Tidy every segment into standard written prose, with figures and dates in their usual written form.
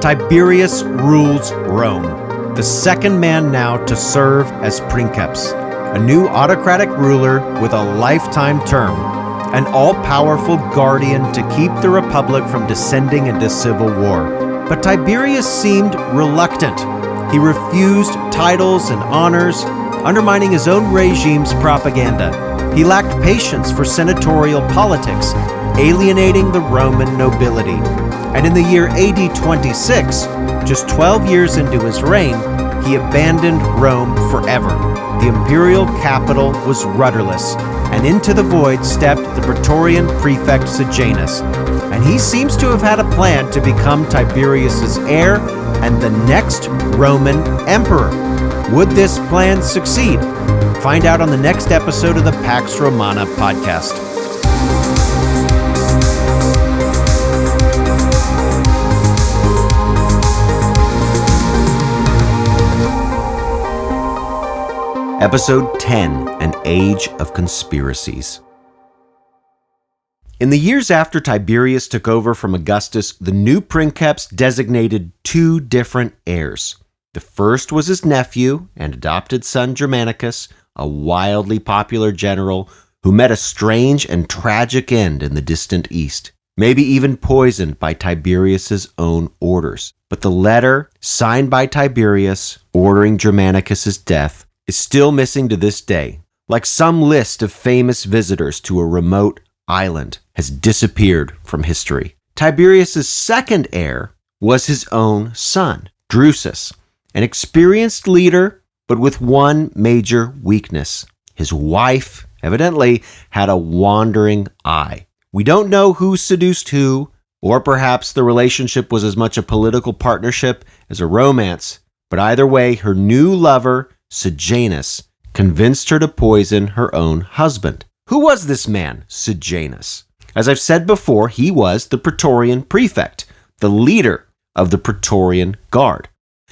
Tiberius rules Rome, the second man now to serve as princeps, a new autocratic ruler with a lifetime term, an all-powerful guardian to keep the republic from descending into civil war. But Tiberius seemed reluctant. He refused titles and honors, undermining his own regime's propaganda. He lacked patience for senatorial politics, alienating the Roman nobility. And in the year AD 26, just 12 years into his reign, he abandoned Rome forever. The imperial capital was rudderless, and into the void stepped the praetorian prefect Sejanus. And he seems to have had a plan to become Tiberius's heir and the next Roman emperor. Would this plan succeed? Find out on the next episode of the Pax Romana podcast. Episode 10, An Age of Conspiracies. In the years after Tiberius took over from Augustus, the new princeps designated two different heirs. The first was his nephew and adopted son Germanicus, a wildly popular general who met a strange and tragic end in the distant east, maybe even poisoned by Tiberius's own orders. But the letter, signed by Tiberius, ordering Germanicus's death, is still missing to this day, like some list of famous visitors to a remote island has disappeared from history. Tiberius's second heir was his own son, Drusus, an experienced leader, but with one major weakness. His wife, evidently, had a wandering eye. We don't know who seduced who, or perhaps the relationship was as much a political partnership as a romance, but either way, her new lover, Sejanus, convinced her to poison her own husband. Who was this man, Sejanus? As I've said before, he was the praetorian prefect, the leader of the praetorian guard.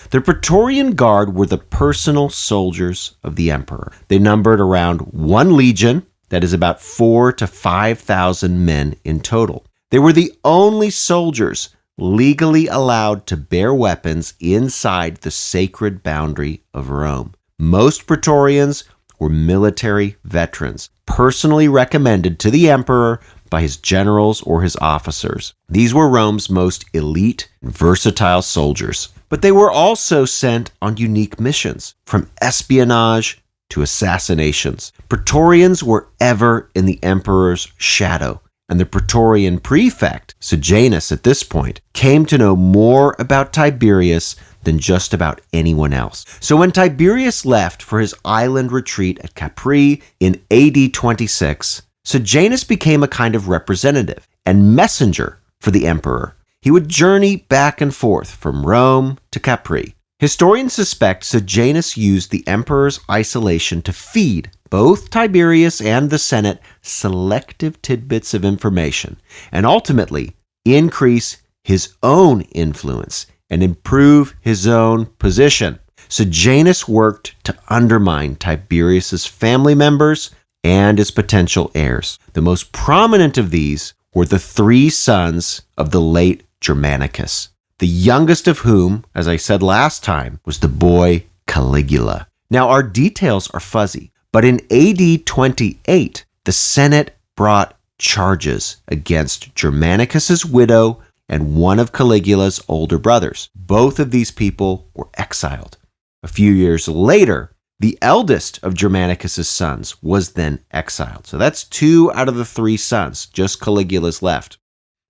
The praetorian guard were the personal soldiers of the emperor. They numbered around 1 legion, that is about 4,000 to 5,000 men in total. They were the only soldiers legally allowed to bear weapons inside the sacred boundary of Rome. Most praetorians were military veterans, personally recommended to the emperor by his generals or his officers. These were Rome's most elite and versatile soldiers. But they were also sent on unique missions, from espionage to assassinations. Praetorians were ever in the emperor's shadow, and the praetorian prefect, Sejanus at this point, came to know more about Tiberius than just about anyone else. So when Tiberius left for his island retreat at Capri in AD 26, Sejanus became a kind of representative and messenger for the emperor. He would journey back and forth from Rome to Capri. Historians suspect Sejanus used the emperor's isolation to feed both Tiberius and the Senate selective tidbits of information, and ultimately increase his own influence and improve his own position. Sejanus worked to undermine Tiberius's family members and his potential heirs. The most prominent of these were the 3 sons of the late Germanicus, the youngest of whom, as I said last time, was the boy Caligula. Now, our details are fuzzy, but in AD 28, the Senate brought charges against Germanicus's widow and one of Caligula's older brothers. Both of these people were exiled. A few years later, the eldest of Germanicus's sons was then exiled. So that's 2 out of the 3 sons, just Caligula's left.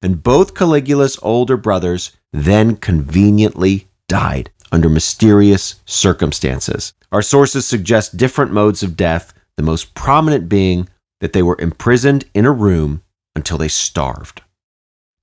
And both Caligula's older brothers then conveniently died under mysterious circumstances. Our sources suggest different modes of death, the most prominent being that they were imprisoned in a room until they starved.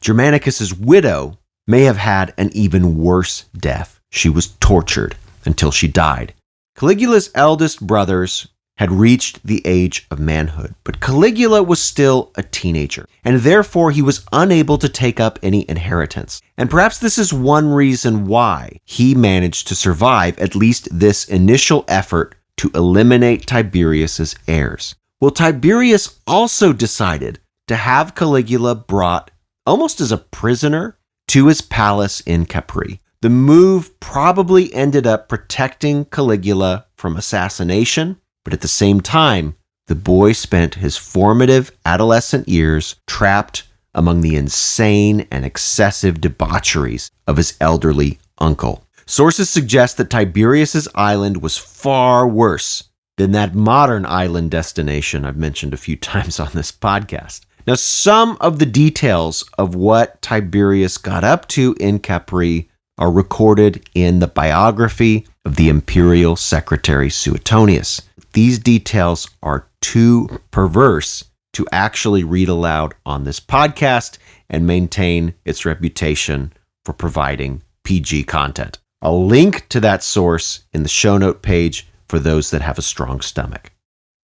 Germanicus's widow may have had an even worse death. She was tortured until she died. Caligula's eldest brothers had reached the age of manhood, but Caligula was still a teenager, and therefore he was unable to take up any inheritance. And perhaps this is one reason why he managed to survive at least this initial effort to eliminate Tiberius's heirs. Well, Tiberius also decided to have Caligula brought almost as a prisoner to his palace in Capri. The move probably ended up protecting Caligula from assassination, but at the same time, the boy spent his formative adolescent years trapped among the insane and excessive debaucheries of his elderly uncle. Sources suggest that Tiberius's island was far worse than that modern island destination I've mentioned a few times on this podcast. Now, some of the details of what Tiberius got up to in Capri are recorded in the biography of the imperial secretary Suetonius. These details are too perverse to actually read aloud on this podcast and maintain its reputation for providing PG content. I'll link to that source in the show note page for those that have a strong stomach.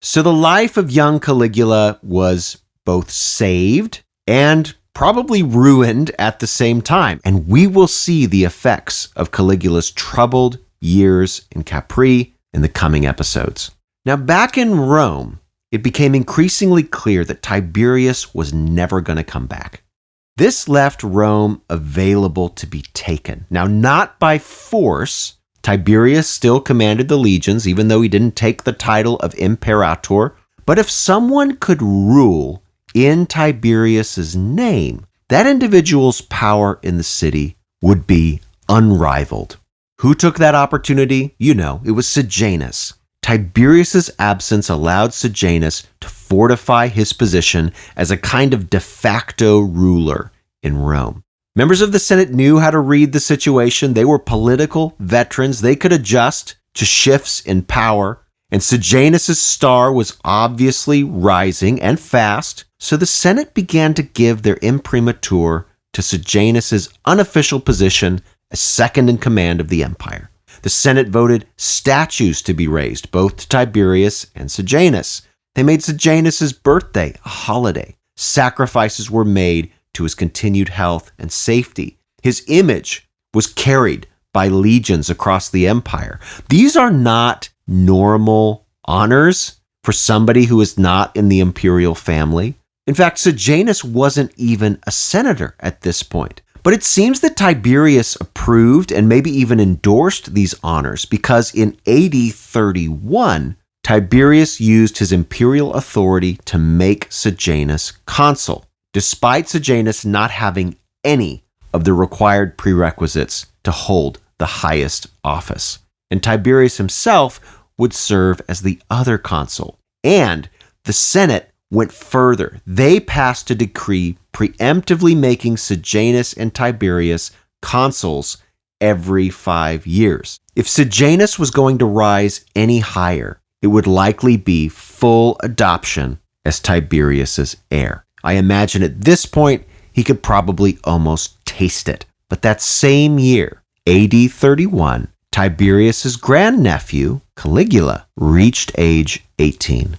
So the life of young Caligula was both saved and probably ruined at the same time. And we will see the effects of Caligula's troubled years in Capri in the coming episodes. Now, back in Rome, it became increasingly clear that Tiberius was never going to come back. This left Rome available to be taken. Now, not by force. Tiberius still commanded the legions, even though he didn't take the title of imperator. But if someone could rule in Tiberius's name, that individual's power in the city would be unrivaled. Who took that opportunity? You know, it was Sejanus. Tiberius's absence allowed Sejanus to fortify his position as a kind of de facto ruler in Rome. Members of the Senate knew how to read the situation. They were political veterans. They could adjust to shifts in power. And Sejanus' star was obviously rising and fast. So the Senate began to give their imprimatur to Sejanus' unofficial position as second in command of the empire. The Senate voted statues to be raised, both to Tiberius and Sejanus. They made Sejanus' birthday a holiday. Sacrifices were made to his continued health and safety. His image was carried by legions across the empire. These are not normal honors for somebody who is not in the imperial family. In fact, Sejanus wasn't even a senator at this point. But it seems that Tiberius approved and maybe even endorsed these honors because in AD 31, Tiberius used his imperial authority to make Sejanus consul, despite Sejanus not having any of the required prerequisites to hold the highest office. And Tiberius himself would serve as the other consul. And the Senate went further. They passed a decree preemptively making Sejanus and Tiberius consuls every 5 years. If Sejanus was going to rise any higher, it would likely be full adoption as Tiberius's heir. I imagine at this point, he could probably almost taste it. But that same year, AD 31, Tiberius's grandnephew, Caligula, reached age 18.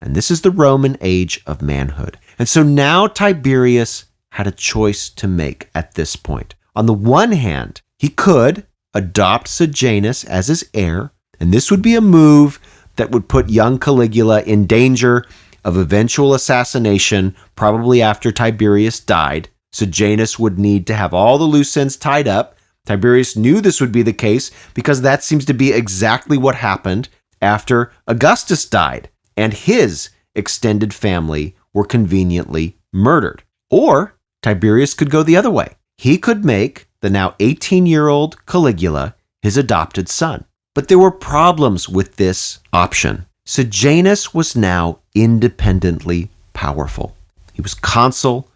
And this is the Roman age of manhood. And so now Tiberius had a choice to make at this point. On the one hand, he could adopt Sejanus as his heir, and this would be a move that would put young Caligula in danger of eventual assassination, probably after Tiberius died. Sejanus would need to have all the loose ends tied up. Tiberius knew this would be the case because that seems to be exactly what happened after Augustus died and his extended family were conveniently murdered. Or Tiberius could go the other way. He could make the now 18-year-old Caligula his adopted son. But there were problems with this option. Sejanus was now independently powerful. He was consul.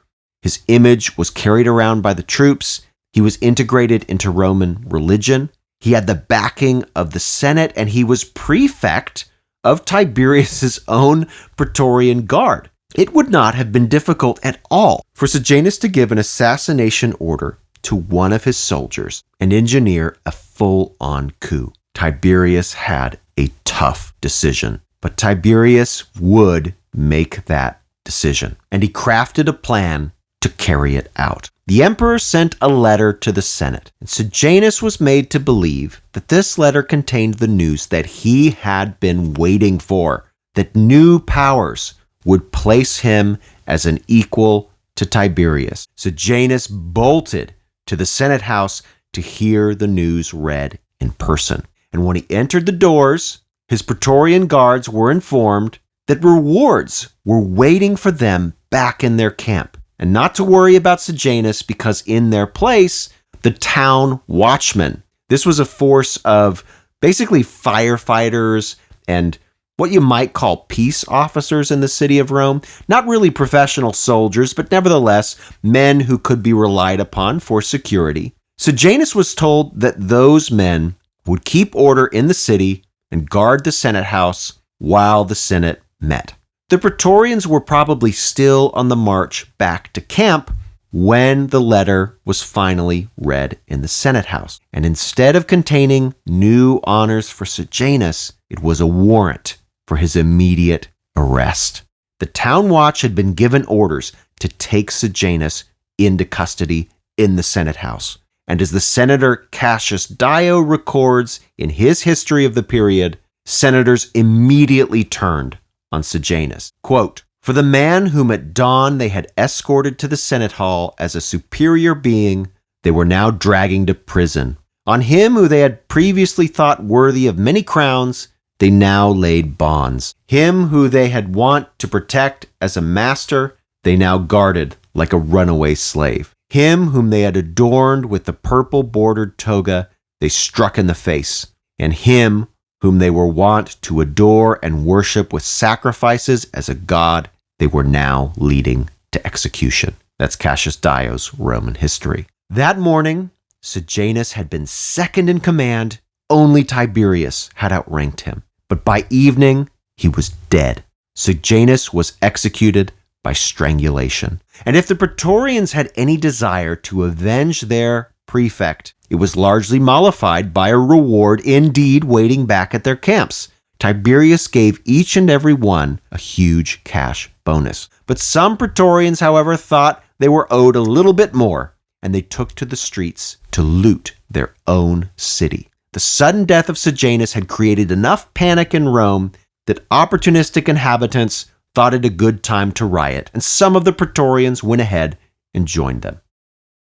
His image was carried around by the troops. He was integrated into Roman religion. He had the backing of the Senate, and he was prefect of Tiberius's own praetorian guard. It would not have been difficult at all for Sejanus to give an assassination order to one of his soldiers and engineer a full-on coup. Tiberius had a tough decision, but Tiberius would make that decision, and he crafted a plan to carry it out. The emperor sent a letter to the Senate, and Sejanus was made to believe that this letter contained the news that he had been waiting for, that new powers would place him as an equal to Tiberius. Sejanus bolted to the Senate House to hear the news read in person. And when he entered the doors, his praetorian guards were informed that rewards were waiting for them back in their camp, and not to worry about Sejanus because in their place, the town watchmen. This was a force of basically firefighters and what you might call peace officers in the city of Rome. Not really professional soldiers, but nevertheless, men who could be relied upon for security. Sejanus was told that those men would keep order in the city and guard the Senate House while the Senate met. The praetorians were probably still on the march back to camp when the letter was finally read in the Senate House. And instead of containing new honors for Sejanus, it was a warrant for his immediate arrest. The town watch had been given orders to take Sejanus into custody in the Senate House. And as the senator Cassius Dio records in his history of the period, senators immediately turned on Sejanus. Quote, "For the man whom at dawn they had escorted to the Senate Hall as a superior being, they were now dragging to prison. On him who they had previously thought worthy of many crowns, they now laid bonds. Him who they had wont to protect as a master, they now guarded like a runaway slave. Him whom they had adorned with the purple-bordered toga, they struck in the face. And him whom they were wont to adore and worship with sacrifices as a god, they were now leading to execution." That's Cassius Dio's Roman history. That morning, Sejanus had been second in command. Only Tiberius had outranked him. But by evening, he was dead. Sejanus was executed by strangulation. And if the praetorians had any desire to avenge their prefect, it was largely mollified by a reward indeed waiting back at their camps. Tiberius gave each and every one a huge cash bonus. But some praetorians, however, thought they were owed a little bit more, and they took to the streets to loot their own city. The sudden death of Sejanus had created enough panic in Rome that opportunistic inhabitants thought it a good time to riot, and some of the praetorians went ahead and joined them.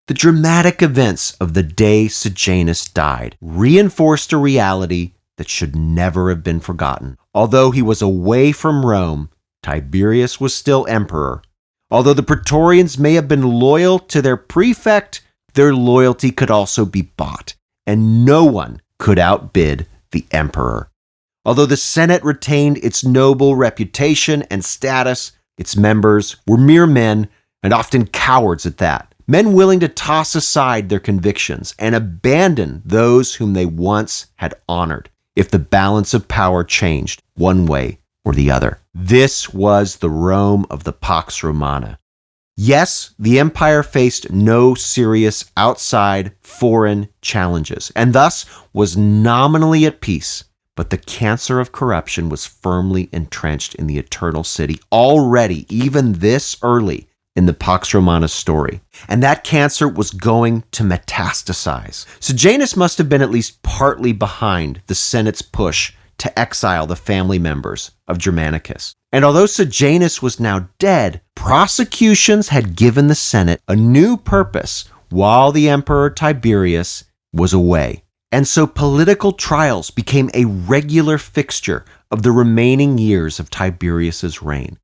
The dramatic events of the day Sejanus died reinforced a reality that should never have been forgotten. Although he was away from Rome, Tiberius was still emperor. Although the praetorians may have been loyal to their prefect, their loyalty could also be bought, and no one could outbid the emperor. Although the Senate retained its noble reputation and status, its members were mere men, and often cowards at that. Men willing to toss aside their convictions and abandon those whom they once had honored if the balance of power changed one way or the other. This was the Rome of the Pax Romana. Yes, the empire faced no serious outside foreign challenges, and thus was nominally at peace. But the cancer of corruption was firmly entrenched in the Eternal City already, even this early in the Pax Romana story. And that cancer was going to metastasize. Sejanus must have been at least partly behind the Senate's push to exile the family members of Germanicus. And although Sejanus was now dead, prosecutions had given the Senate a new purpose while the Emperor Tiberius was away. And so political trials became a regular fixture of the remaining years of Tiberius's reign.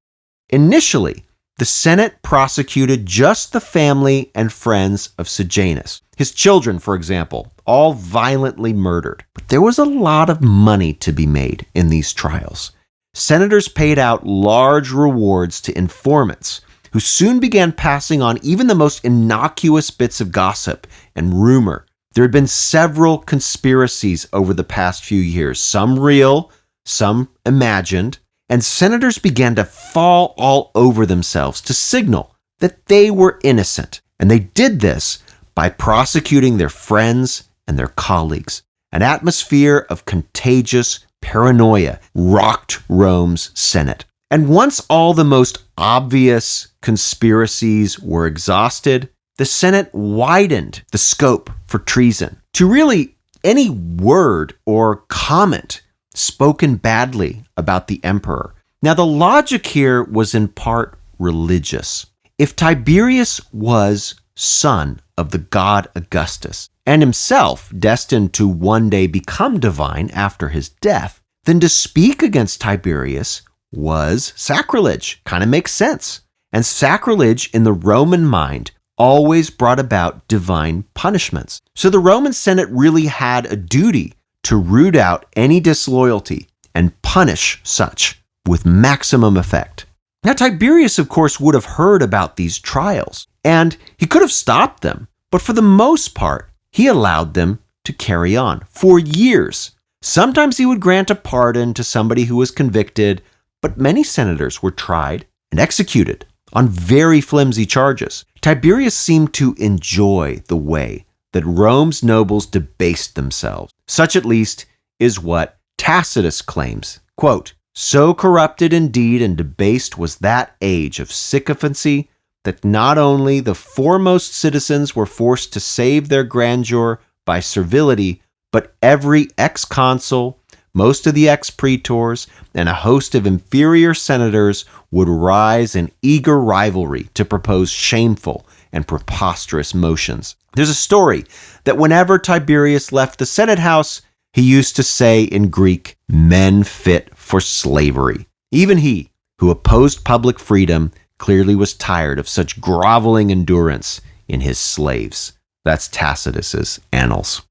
Initially, the Senate prosecuted just the family and friends of Sejanus. His children, for example, all violently murdered. But there was a lot of money to be made in these trials. Senators paid out large rewards to informants, who soon began passing on even the most innocuous bits of gossip and rumor. There had been several conspiracies over the past few years, some real, some imagined, and senators began to fall all over themselves to signal that they were innocent. And they did this by prosecuting their friends and their colleagues. An atmosphere of contagious paranoia rocked Rome's Senate. And once all the most obvious conspiracies were exhausted, the Senate widened the scope for treason to really any word or comment spoken badly about the emperor. Now, the logic here was in part religious. If Tiberius was son of the god Augustus, and himself destined to one day become divine after his death, then to speak against Tiberius was sacrilege. Kind of makes sense. And sacrilege in the Roman mind always brought about divine punishments. So the Roman Senate really had a duty to root out any disloyalty and punish such with maximum effect. Now, Tiberius, of course, would have heard about these trials, and he could have stopped them, but for the most part, he allowed them to carry on for years. Sometimes he would grant a pardon to somebody who was convicted, but many senators were tried and executed on very flimsy charges. Tiberius seemed to enjoy the way that Rome's nobles debased themselves. Such, at least, is what Tacitus claims. Quote, "So corrupted indeed and debased was that age of sycophancy that not only the foremost citizens were forced to save their grandeur by servility, but every ex-consul, most of the ex-praetors, and a host of inferior senators would rise in eager rivalry to propose shameful and preposterous motions." There's a story that whenever Tiberius left the Senate house, he used to say in Greek, "Men fit for slavery." Even he, who opposed public freedom, clearly was tired of such groveling endurance in his slaves. That's Tacitus's Annals.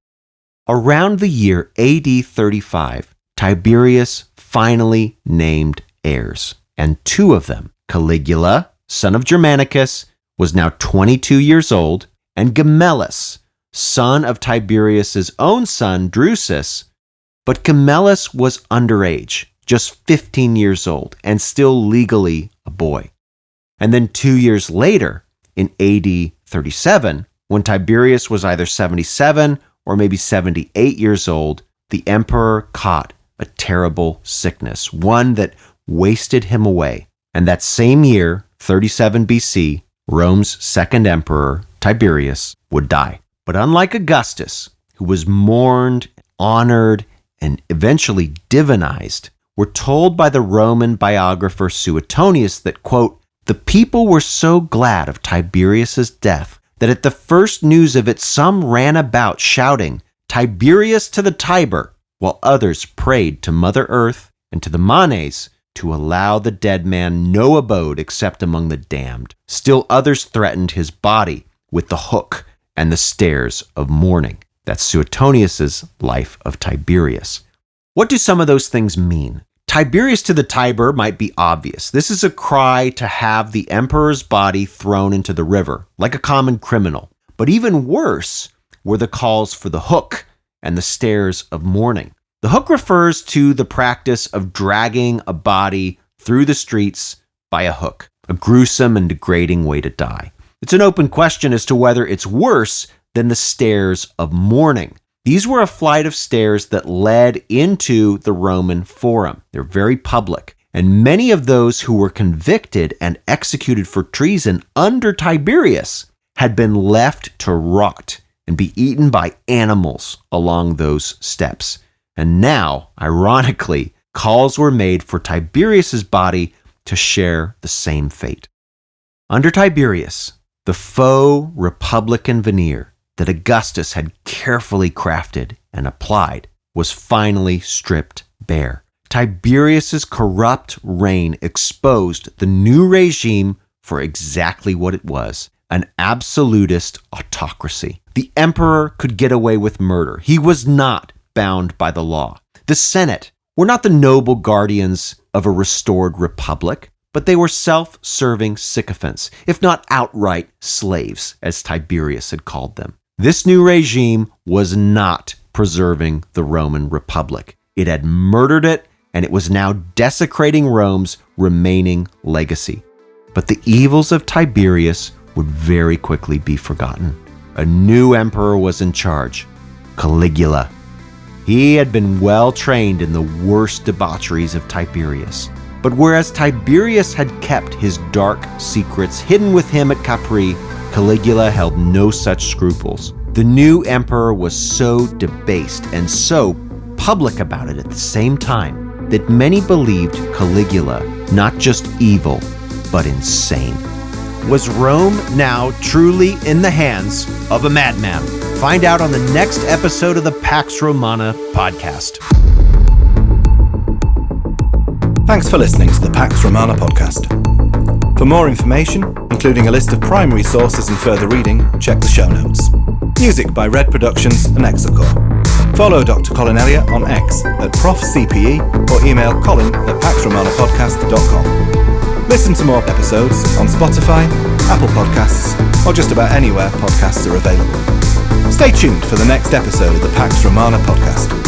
Around the year AD 35, Tiberius finally named heirs, and two of them, Caligula, son of Germanicus, was now 22 years old, and Gemellus, son of Tiberius's own son, Drusus, but Gemellus was underage, just 15 years old, and still legally a boy. And then 2 years later, in AD 37, when Tiberius was either 77 or maybe 78 years old, the emperor caught a terrible sickness, one that wasted him away. And that same year, 37 BC, Rome's second emperor, Tiberius, would die. But unlike Augustus, who was mourned, honored, and eventually divinized, we're told by the Roman biographer Suetonius that, quote, "The people were so glad of Tiberius's death that at the first news of it some ran about shouting, 'Tiberius to the Tiber,' while others prayed to Mother Earth and to the Manes to allow the dead man no abode except among the damned. Still others threatened his body with the hook and the stairs of mourning." That's Suetonius's life of Tiberius. What do some of those things mean? Tiberius to the Tiber might be obvious. This is a cry to have the emperor's body thrown into the river, like a common criminal. But even worse were the calls for the hook and the stairs of mourning. The hook refers to the practice of dragging a body through the streets by a hook, a gruesome and degrading way to die. It's an open question as to whether it's worse than the stairs of mourning. These were a flight of stairs that led into the Roman Forum. They're very public, and many of those who were convicted and executed for treason under Tiberius had been left to rot and be eaten by animals along those steps. And now, ironically, calls were made for Tiberius's body to share the same fate. Under Tiberius, the faux republican veneer that Augustus had carefully crafted and applied was finally stripped bare. Tiberius's corrupt reign exposed the new regime for exactly what it was, an absolutist autocracy. The emperor could get away with murder. He was not bound by the law. The Senate were not the noble guardians of a restored republic, but they were self-serving sycophants, if not outright slaves, as Tiberius had called them. This new regime was not preserving the Roman Republic. It had murdered it, and it was now desecrating Rome's remaining legacy. But the evils of Tiberius would very quickly be forgotten. A new emperor was in charge, Caligula. He had been well trained in the worst debaucheries of Tiberius. But whereas Tiberius had kept his dark secrets hidden with him at Capri, Caligula held no such scruples. The new emperor was so debased and so public about it at the same time that many believed Caligula not just evil, but insane. Was Rome now truly in the hands of a madman? Find out on the next episode of the Pax Romana podcast. Thanks for listening to the Pax Romana podcast. For more information, including a list of primary sources and further reading, check the show notes. Music by Red Productions and Exocore. Follow Dr. Colin Elliott on X at ProfCPE or email colin@paxromanapodcast.com. Listen to more episodes on Spotify, Apple Podcasts, or just about anywhere podcasts are available. Stay tuned for the next episode of the Pax Romana podcast.